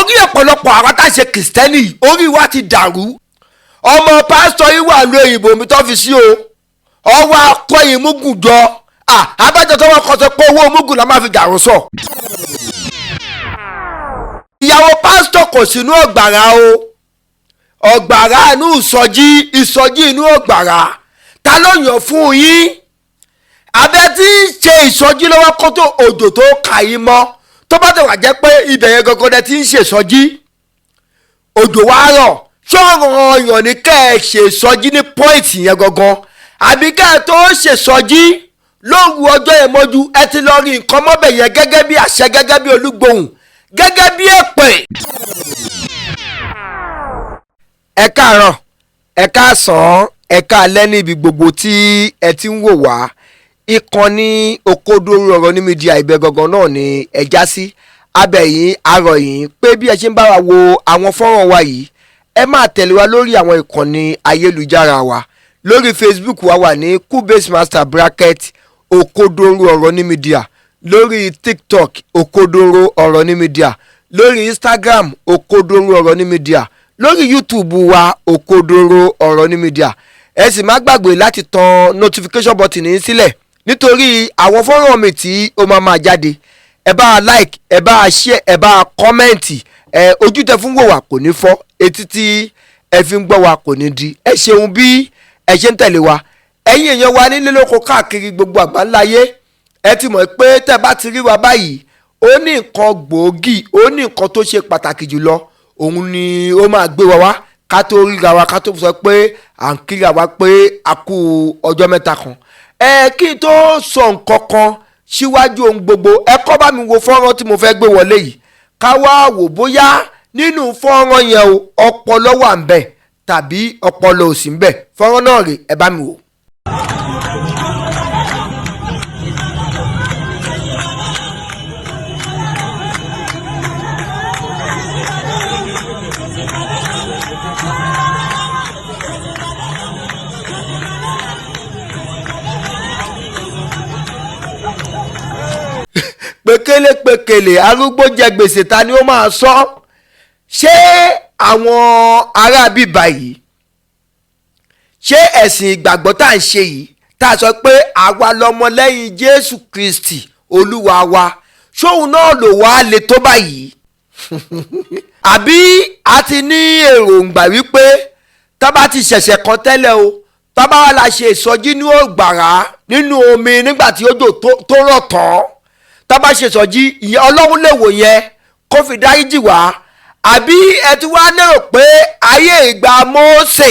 orí ọ̀pọ̀lọpọ̀ àwọn tá a ṣe kìrìsìtẹ́nì orí wa ti dàrú. ọmọ pásítọ̀ yìí wà ní òyìnbó mi tó fi sí o ọwọ́ akọ́yìn mugun jọ abájọ tó wọ́n kọ́ sọ pé owó mugun la máa fi dàrú sọ. ìyàwó pásítọ̀ kò sínú ọ̀gbàrà o ọ̀gbàrà inú ìsọjí inú ọ̀gbàrà ta ló yàn fún yín abẹ́ tí ń ṣe ìsọjí lọ́wọ́ kó tó òjò tó kà yín mọ́ tó bá tẹ̀ wá jẹ́ pé ibẹ̀ yẹn gangan dẹ ti ń ṣe ìsọjí òjò wá rọ̀ ṣọ́ọ̀rọ̀ ọ̀yàn ní kẹ́ ẹ ṣe ìsọjí ní pọ́ìntì yẹn gangan àbí kẹ́ ẹ tó ṣe ìsọjí lóru ọjọ́ yẹn mọ́jú ẹ ti lọ rí nǹkan mọ́bẹ̀ yẹn gẹ́gẹ́ bí àṣẹ gẹ́gẹ́ bí olúgbòhùn gẹ́gẹ́ bí èpè. ẹ káàárọ̀ ẹ káàsán ẹ káalẹ́ níbi gbogbo tí ẹ ti ń wò wá ìkànnì òkodoro ọ̀rọ̀ ní mídíà ibẹ̀ gangan náà ni ẹ já sí abẹ́yìn arọ̀yìn pé bí ẹ ṣe ń bá wa wo àwọn fọ́nrán wa yìí ẹ máa tẹ̀lé wa lórí àwọn ìkànnì ayélujára wa lórí Facebook wa wà ní Cubase Master Bracket òkodoro ọ̀rọ̀ ní mídíà lórí TikTok òkodoro ọ̀rọ̀ ní mídíà lórí Instagram òkodoro ọ̀rọ̀ ní mídíà lórí YouTube wa òkodoro ọ̀rọ̀ ní mídíà ẹ sì má gbàgbé láti tan notification button yín sílẹ̀ nítorí àwọn fọ́nrán mi tí ó máa jáde ẹ bá a like ẹ bá a share ẹ bá a comment ojú tẹ fún wò wá kò ní fọ́ etí tí ẹ fi ń gbọ́ wa kò ní di ẹ ṣeun bí ẹ ṣe ń tẹ̀lé wa ẹ̀yin èèyàn wa nílé lóko káàkiri gbogbo àgbáńláyé ẹ ti mọ̀ pé tẹ́ bá ti rí wa báyìí ó ní nǹkan gbòógì ó ní nǹkan tó ṣe pàtàkì jùlọ òun ni ó máa gbé wa wá ká tó ríra wa ká tó sọ pé à ń kíra wa pé a kú ọjọ́ mẹ́ta kan kí n tó sọ nǹkan kan síwájú ohun gbogbo ẹ kọ́ bá mi wo fọ́nrán tí mo fẹ́ gbé wọlé yìí ká wá wò bóyá nínú fọ́nrán yẹn o ọpọlọ wà ń bẹ tàbí ọpọlọ ò sí ń bẹ fọ́nrán náà rè ẹ bá mi wò. pèkélé arúgbó jẹ gbèsè ta ni ó máa sọ ṣé àwọn ará bíbá yìí ṣé ẹ̀sìn ìgbàgbọ́ tá à ń ṣe yìí tá a sọ pé àwa lọmọlẹ́yìn Jésù Kristi Olúwa wa ṣóun náà ló wá le tó báyìí àbí a ti ní èròǹgbà wípé tá bá ti ṣẹ̀ṣẹ̀ kan tẹ́lẹ̀ o tá bá wà la ṣe ìsọjí ní Ògbàrá nínú omi nígbà tí òjò tó rọ̀ tán tá bá ṣe ìsọjí ìyẹn Ọlọ́run lè wò yẹn kó fi dáríjì wá àbí ẹ ti wá lérò pé ayé ìgbà Mósè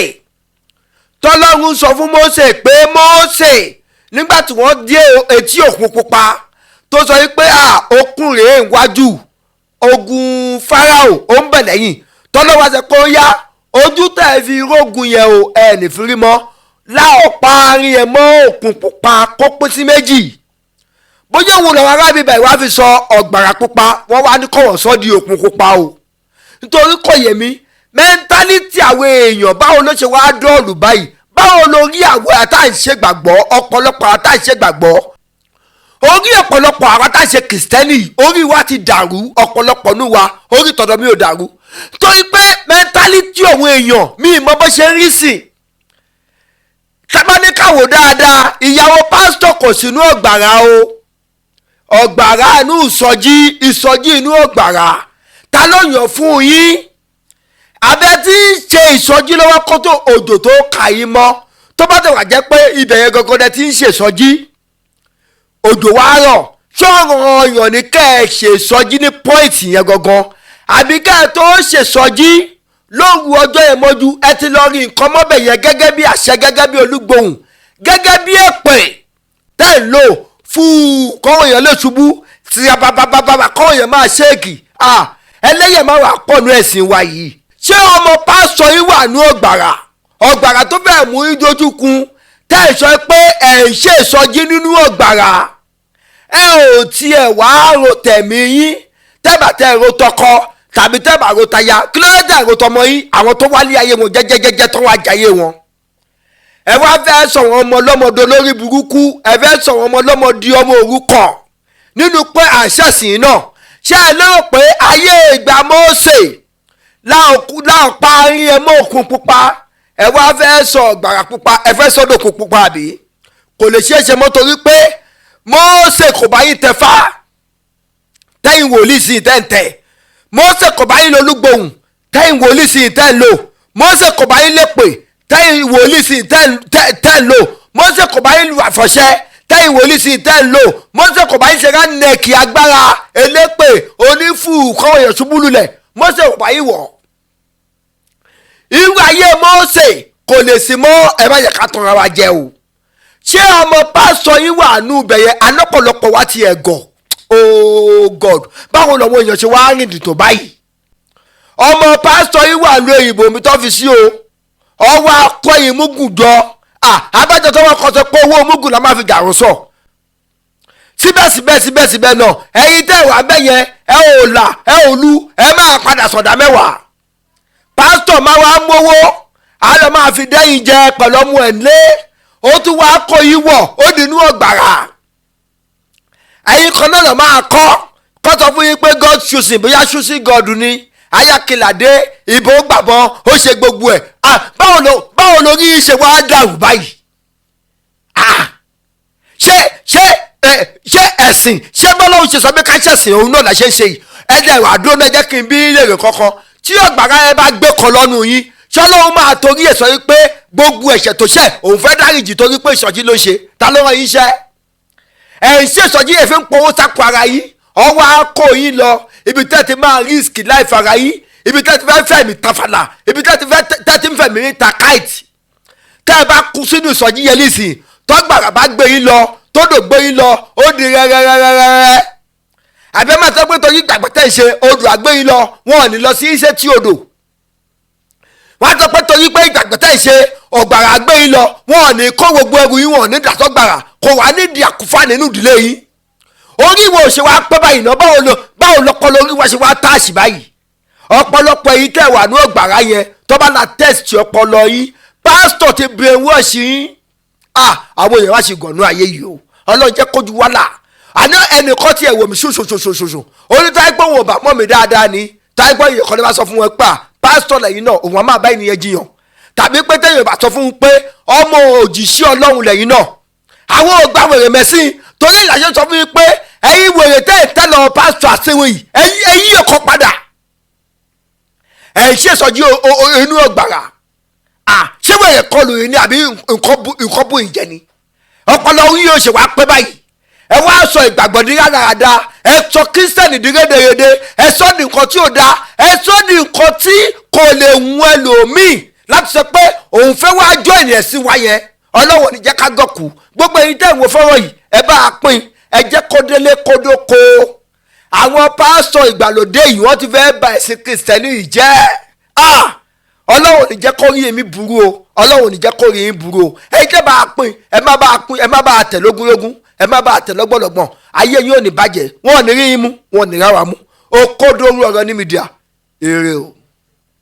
tọ́lọ́run sọ fún Mósè pé Mósè nígbà tí wọ́n dé etí òkun pupa tó sọ wípé òkun rèé wájú ogun Fáráò ó ń bẹ̀ lẹ́yìn tọ́lọ́wọ́ sọ pé ó yá ojú tẹ̀ fi rógun yẹn o ẹ̀ ní fi rí mọ́ láò parí ẹ̀ mọ́ òkun pupa kó pín sí méjì bóyá òun làwọn arábí báyìí wá fi sọ ọ̀gbàrà pupa wọ́n wá ní kọ̀wọ̀ sọ́ di òkun pupa o nítorí kò yé mi mẹ́ńtálítì àwọn èèyàn báwo ló ṣe wá dọ́ọ̀lù báyìí báwo ló rí àwọn àtàǹṣe gbàgbọ́ ọ̀pọ̀lọpọ̀ àtàǹṣe gbàgbọ́ orí ọ̀pọ̀lọpọ̀ àwọn àtàǹṣe kìrìsìtẹ́nì orí wa ti dàrú ọ̀pọ̀lọpọ̀ nù wa orí tọ̀dọ̀ mi ò dàrú torí pé mẹ́ńtálítì àwọn èèyàn mi mọ bó ṣe rí sìn tábánikàwò dáadáa ìyàwó pásítọ̀ kò sínú ọ̀gbàrà o ọ̀gbàrà inú ìsọjí inú ọ̀gbàrà ta ló yàn fún yín abẹ́ tí ń ṣe ìsọjí lọ́wọ́ kó tó òjò tó kà yín mọ́ tó bá tẹ̀ wá jẹ́ pé ibẹ̀ yẹn gangan dẹ ti ń ṣe ìsọjí òjò wá rọ̀ ṣọ́ọ̀rọ̀ ọ̀yàn ní kẹ́ ẹ ṣe ìsọjí ní pọ́ìntì yẹn gangan àbí kẹ́ ẹ tó ṣe ìsọjí lóru ọjọ́ yẹn mọ́jú ẹ ti lọ rí nǹkan mọ́bẹ̀ yẹn gẹ́gẹ́ bí àṣẹ gẹ́gẹ́ bí olúgbòhùn gẹ́gẹ́ bí èpè tẹ́ ń lò fún kọ́wọ́ yẹn lè ṣubú tìrabàbàbàbà kọ́wọ́ yẹn máa ṣéèkì ẹlẹ́yẹ̀ máa wà pọ̀nù ẹ̀sìn wa yìí ṣé ọmọ pásọ yìí wà ní ọ̀gbàrà tó fẹ́ mú ìdójúkun tẹ́ ẹ sọ pé ẹ̀ ń ṣe ìsọjí nínú ọ̀gbàrà ẹ ò tiẹ̀ wá ro tẹ̀mí yín tẹ́bà tẹ́ ro tọkọ tàbí tẹ́bà ro taya kí ló dé ro tọmọ yín àwọn tó wálé ayé wọn jẹ́jẹ́jẹ́jẹ́ tó wá jayé wọn ẹ wá fẹ́ sọ wọn ọmọ ọlọ́mọdé lórí burúkú ẹ fẹ́ sọ wọn ọmọ ọlọ́mọdé ọmọ òrukàn nínú pé àṣẹ̀sìn náà ṣé ẹ lérò pé ayé ìgbà Mósè láwọn parí ẹ mọ́ òkun pupa ẹ wá fẹ́ sọ Ọ̀gbàrà pupa ẹ fẹ́ sọ́dọ̀ òkun pupa àbí kò lè ṣeé ṣe mọ́ torí pé Mósè kò bá yín tẹ̀fá tẹ́yìn wòlíì sí ìtẹ́ǹtẹ́ Mósè kò bá yín lo olúgbòhùn tẹ́yìn wòlíì sí ìtẹ́ǹlò Mósè kò bá yín lépè tẹ́yìn wòlíì sí ìtẹ́ǹlò Mósè kò bá yín lu àfọ̀ṣẹ tẹ́yìn wòlíì sí ìtẹ́ǹlò Mósè kò bá yín ṣe ránẹ̀kì agbára elépè onífù kọ́wọ́ èèyàn ṣubú lulẹ̀ Mósè kò bá yín wọ̀ irú ayé Mósè kò lè sí mọ́ ẹ má yẹ ká tanra wa jẹ o ṣé ọmọ pásítọ̀ yín wà nù bẹ̀yẹ anọ́pọ̀lọpọ̀ wá ti ẹ̀ gọ̀ oh God báwo lọ́wọ́ èèyàn ṣe wá rìn dìtò báyìí ọmọ pásítọ̀ yìí wà lóye ìbò mi tó fi sí o ọwọ́ akọ́yìn mugun jọ abájọ tó wọ́n kọ́ sọ pé owó mugun la máa fi Dàrú sọ síbẹ̀síbẹ̀ náà ẹ̀yin tẹ́ wà bẹ́yẹn ẹ ò là ẹ ò lu ẹ máa padà sọ̀dà mẹ́wàá pásítọ̀ máa wá mówó a lọ máa fi dẹ́yìn jẹ pẹ̀lú ọmọ ẹ̀ lé ó tún wá kó yín wọ̀ ó dínú Ọ̀gbàrà ẹ̀yin kan náà lọ máa kọ́ sọ fún yín pé God choosing bóyá choosing God ni ayákìládé ìbò gbàbọn ó ṣe gbogbo ẹ̀ báwo ló rí ṣe wá dàrú báyìí ṣé ẹ̀sìn ṣé bọ́lọ́hún ṣe sọ pé ká ṣẹ̀sìn òun náà la ṣe ń ṣe yìí ẹ̀jẹ̀ ìwà àdúró náà jẹ́ kí n bí léèrè kankan tí Ọ̀gbàrà ẹ bá gbé kan lọ́nu yín ṣọlọ́hún máa torí ẹ̀ sọ wípé gbogbo ẹ̀ṣẹ̀ tó ṣẹ̀ òun fẹ́ dáríjì torí pé ìsọjí ló ṣe ta ló rán yín ṣẹ́ ẹ̀yìn sí ìsọjí yẹn fi ń powó sápò ara yín ọwọ́ á kó yín lọ ibi tẹ́ ti máa risk life ara yín ibi tẹ́ ti fẹ́ fẹ̀mí tafàlà ibi tẹ́ ti ń fẹ̀mí ta kite tẹ́ ẹ bá kú sínú ìsọjí yẹn nísìn tọ́gbàrà bá gbé yín lọ tódò gbé yín lọ ó di rẹ́rẹ́rẹ́rẹ́rẹ́ àbẹ́ máa tọ́ pé torí gbàgbọ́ tẹ́ ń ṣe odò àgbé yín lọ wọn ò ní lọ sí iṣẹ́ tí odò wọ́n á tọ́ pé torí pé gbàgbọ́ tẹ́ ń ṣe Ọ̀gbàrà àgbé yín lọ wọn ò ní kó gbogbo ẹrù yín wọn ò ní dàtọ́gbàrà kò wá nídìí àkúfà nínú ìdílé yín orí wo ṣe wá pẹ́ báyìí náà báwo lọ́pọ̀lọ́ orí wa ṣe wá táàṣì báyìí ọ̀pọ̀lọpọ̀ èyí tẹ̀ wà ní Ọ̀gbàrà yẹn tó bá la test ọpọlọ yín pásítọ̀ ti brain wash yín àwọn èèyàn wá ṣe gànú ayé yìí o Ọlọ́run jẹ́ kójú wá là àná ẹnìkan tiẹ̀ wò mí ṣoṣoṣoṣoṣo orí táìpọ̀ wọn ò bá mọ̀ mí dáadáa ni táìpọ̀ yìí kan ní bá sọ fún wọn pé pásítọ̀ lẹ́yìn náà òun á máa bá ènìyàn jiyàn tàbí pé tẹ́yìn bá sọ fún un pé ọmọ òjìṣẹ́ Ọlọ́run lẹ́yìn náà àwọn ò gbà wèrè mẹ́sìn torí ìlàjọ sọ fún mi pé ẹ̀yin wèrè tẹ́ lọ pásítọ̀ àṣewé yìí ẹ̀yin ọkọ̀ padà ẹ̀yin ṣe ìsọjí inú Ọ̀gbàrà ṣé wèrè kọlù yìí ni àbí nǹkan bú ìjẹ ni ọpọlọ yìí yóò ṣe wá pẹ́ báyìí ẹ wá sọ ìgbàgbọ́ di rádaràda ẹ sọ kírísítẹ́nì di rédèrèdè ẹ sọ di nǹkan tí ò da ẹ sọ di nǹkan tí kò lè wù ẹlòmíì láti sọ pé òun fẹ́ wá jọ ènìyàn sí wa yẹn Ọlọ́run ní jẹ́ ká gọ̀kú gbogbo èyí tẹ́ ìwò fọ́rọ̀ yìí ẹ bá a pín ẹ jẹ́ kó délé kó dóko àwọn pásítọ̀ ìgbàlódé yìí wọ́n ti fẹ́ bà ẹ̀sìn kìrìsìtẹ́nì yìí jẹ́ Ọlọ́run ní jẹ́ kó rí èmi burú o Ọlọ́run ní jẹ́ kó rí yín burú o ẹ̀yin tẹ́ bá a pín ẹ má bá a pín ẹ má bá a tẹ̀ lógúnlógún ẹ má bá a tẹ̀ lọ́gbọ̀lọ́gbọ̀n ayé yóò ní bàjẹ́ wọn ò ní rí yín mú wọn ò ní rárá mú o kó dóorú ọ̀rọ̀ ní mídíà èrè o.